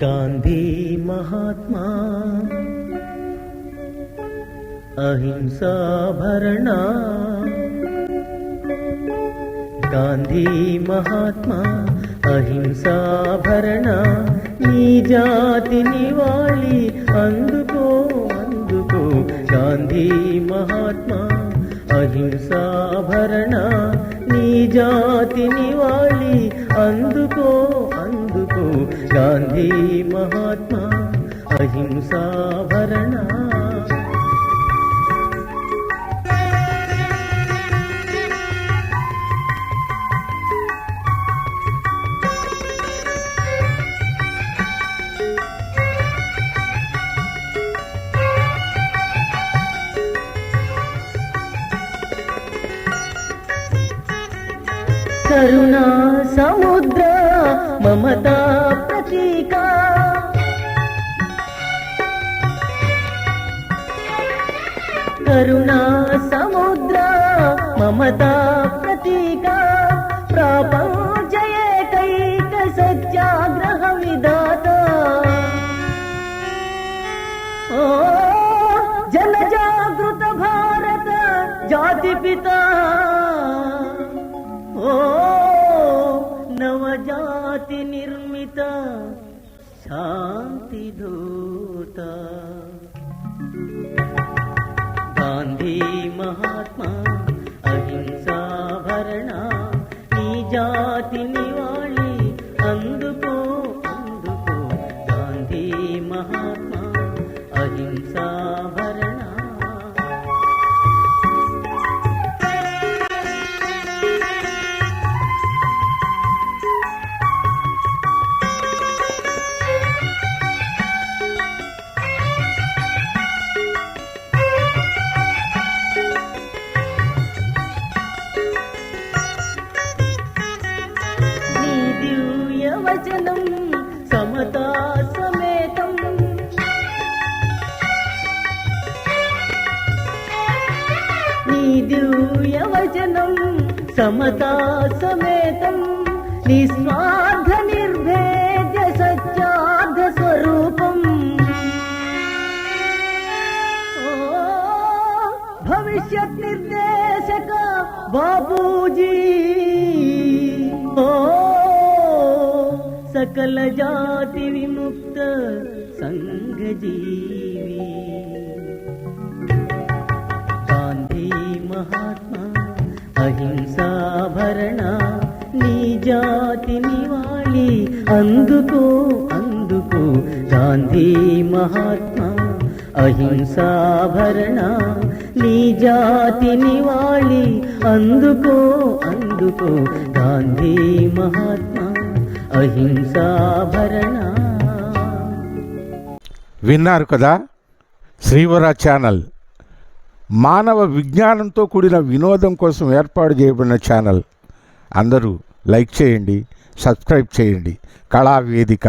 गांधी महात्मा अहिंसा भरण गांधी महात्मा अहिंसा भरण नी जाति निवाళి अंदुको अंदुको गांधी महात्मा अहिंसा भरण नी जाति निवाళి अंदुको अंदुको गांधी महात्मा अहिंसा भरण करुणा समुद्र ममता प्रतीका करुणा समुद्र ममता प्रतीका प्रपंच एकैक सत्याग्रह विधाता ओ जन जागृत भारत जाति पिता ओ नवजाति निर्मित शांति दूत गांधी महात्मा अहिंसा भरण नी जाति निवाళి अंदुको अंदुको गांधी महात्मा अहिंसा भरण वचनं समता समेतं नी दिव्य वचनं समता समेतं निस्वार्थ निर्भेद्य सत्यार्थ स्वरूपम् भविष्यत् निर्देशक बापूजी सकल जाति विमुक्त संघ जीवी गांधी महात्मा अहिंसा भरण नी जाति निवाళి अंदुको अंदुको गांधी महात्मा अहिंसा भरण नी जाति निवाళి अंदुको अंदुको गांधी महात्मा అహింసా భరణ. విన్నారు కదా, శ్రీవర ఛానల్ మానవ విజ్ఞానంతో కూడిన వినోదం కోసం ఏర్పాటు చేయబడిన ఛానల్. అందరూ లైక్ చేయండి, సబ్స్క్రైబ్ చేయండి. కళావేదిక